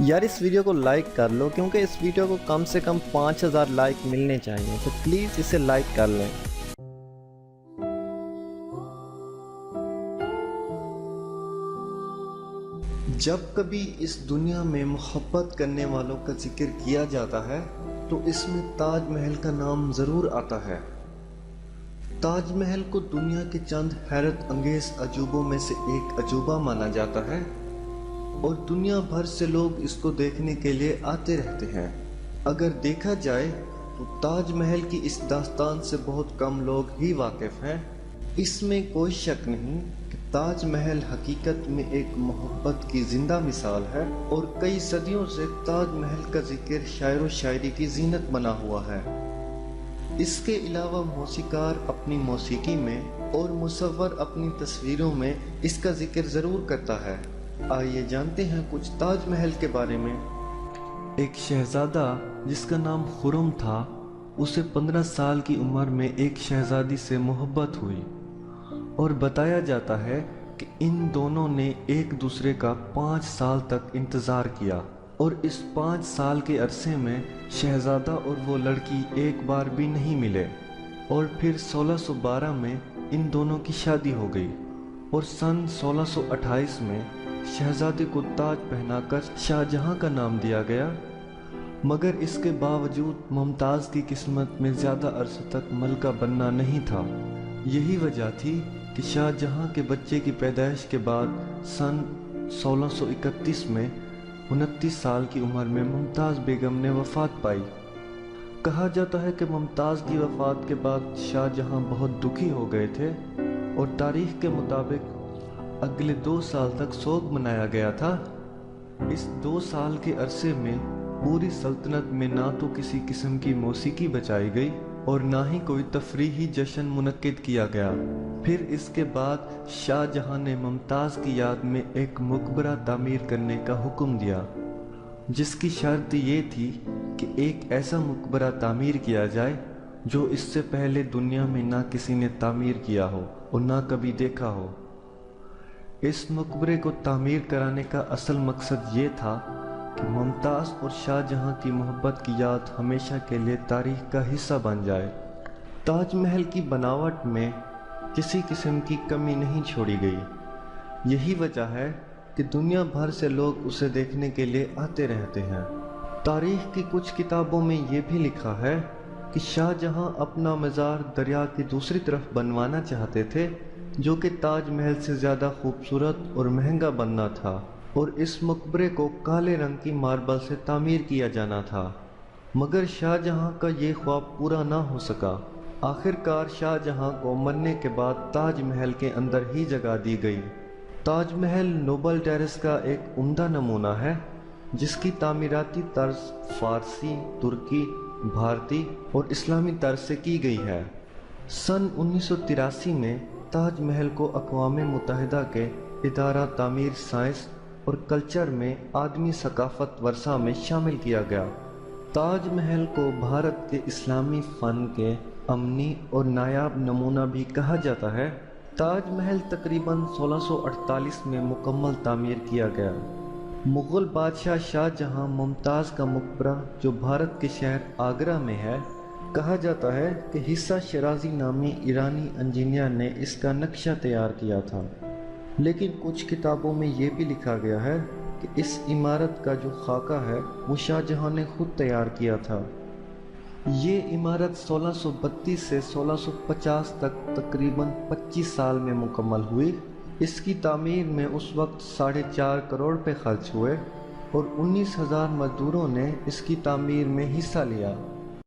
یار اس ویڈیو کو لائک کر لو کیونکہ اس ویڈیو کو کم سے کم 5000 لائک ملنے چاہیے، تو پلیز اسے لائک کر لیں۔ جب کبھی اس دنیا میں محبت کرنے والوں کا ذکر کیا جاتا ہے تو اس میں تاج محل کا نام ضرور آتا ہے۔ تاج محل کو دنیا کے چند حیرت انگیز عجوبوں میں سے ایک عجوبہ مانا جاتا ہے اور دنیا بھر سے لوگ اس کو دیکھنے کے لیے آتے رہتے ہیں۔ اگر دیکھا جائے تو تاج محل کی اس داستان سے بہت کم لوگ ہی واقف ہیں۔ اس میں کوئی شک نہیں کہ تاج محل حقیقت میں ایک محبت کی زندہ مثال ہے اور کئی صدیوں سے تاج محل کا ذکر شاعر و شاعری کی زینت بنا ہوا ہے۔ اس کے علاوہ موسیقار اپنی موسیقی میں اور مصور اپنی تصویروں میں اس کا ذکر ضرور کرتا ہے۔ آئیے جانتے ہیں کچھ تاج محل کے بارے میں۔ ایک شہزادہ جس کا نام خرم تھا، اسے 15 سال کی عمر میں ایک شہزادی سے محبت ہوئی اور بتایا جاتا ہے کہ ان دونوں نے ایک دوسرے کا 5 سال تک انتظار کیا اور اس 5 سال کے عرصے میں شہزادہ اور وہ لڑکی ایک بار بھی نہیں ملے، اور پھر 1612 میں ان دونوں کی شادی ہو گئی اور سن 1628 میں شہزادے کو تاج پہنا کر شاہ جہاں کا نام دیا گیا۔ مگر اس کے باوجود ممتاز کی قسمت میں زیادہ عرصے تک ملکہ بننا نہیں تھا۔ یہی وجہ تھی کہ شاہ جہاں کے بچے کی پیدائش کے بعد سن 1631 میں 29 سال کی عمر میں ممتاز بیگم نے وفات پائی۔ کہا جاتا ہے کہ ممتاز کی وفات کے بعد شاہ جہاں بہت دکھی ہو گئے تھے اور تاریخ کے مطابق اگلے 2 سال تک سوگ منایا گیا تھا۔ اس 2 سال کے عرصے میں پوری سلطنت میں نہ تو کسی قسم کی موسیقی بجائی گئی اور نہ ہی کوئی تفریحی جشن منعقد کیا گیا۔ پھر اس کے بعد شاہ جہاں نے ممتاز کی یاد میں ایک مقبرہ تعمیر کرنے کا حکم دیا، جس کی شرط یہ تھی کہ ایک ایسا مقبرہ تعمیر کیا جائے جو اس سے پہلے دنیا میں نہ کسی نے تعمیر کیا ہو اور نہ کبھی دیکھا ہو۔ اس مقبرے کو تعمیر کرانے کا اصل مقصد یہ تھا کہ ممتاز اور شاہ جہاں کی محبت کی یاد ہمیشہ کے لیے تاریخ کا حصہ بن جائے۔ تاج محل کی بناوٹ میں کسی قسم کی کمی نہیں چھوڑی گئی۔ یہی وجہ ہے کہ دنیا بھر سے لوگ اسے دیکھنے کے لیے آتے رہتے ہیں۔ تاریخ کی کچھ کتابوں میں یہ بھی لکھا ہے کہ شاہ جہاں اپنا مزار دریا کی دوسری طرف بنوانا چاہتے تھے، جو کہ تاج محل سے زیادہ خوبصورت اور مہنگا بننا تھا، اور اس مقبرے کو کالے رنگ کی ماربل سے تعمیر کیا جانا تھا۔ مگر شاہ جہاں کا یہ خواب پورا نہ ہو سکا۔ آخر کار شاہ جہاں کو مرنے کے بعد تاج محل کے اندر ہی جگہ دی گئی۔ تاج محل نوبل ٹیرس کا ایک عمدہ نمونہ ہے جس کی تعمیراتی طرز فارسی، ترکی، بھارتی اور اسلامی طرز سے کی گئی ہے۔ سن 1983 میں تاج محل کو اقوام متحدہ کے ادارہ تعمیر سائنس اور کلچر میں عالمی ثقافت ورثہ میں شامل کیا گیا۔ تاج محل کو بھارت کے اسلامی فن کے امنی اور نایاب نمونہ بھی کہا جاتا ہے۔ تاج محل تقریباً 1648 میں مکمل تعمیر کیا گیا۔ مغل بادشاہ شاہ جہاں ممتاز کا مقبرہ جو بھارت کے شہر آگرہ میں ہے، کہا جاتا ہے کہ حصہ شرازی نامی ایرانی انجینئر نے اس کا نقشہ تیار کیا تھا، لیکن کچھ کتابوں میں یہ بھی لکھا گیا ہے کہ اس عمارت کا جو خاکہ ہے وہ شاہ جہاں نے خود تیار کیا تھا۔ یہ عمارت 1632 سے 1650 تک تقریباً 25 سال میں مکمل ہوئی۔ اس کی تعمیر میں اس وقت 4.5 کروڑ روپے خرچ ہوئے اور 19,000 مزدوروں نے اس کی تعمیر میں حصہ لیا۔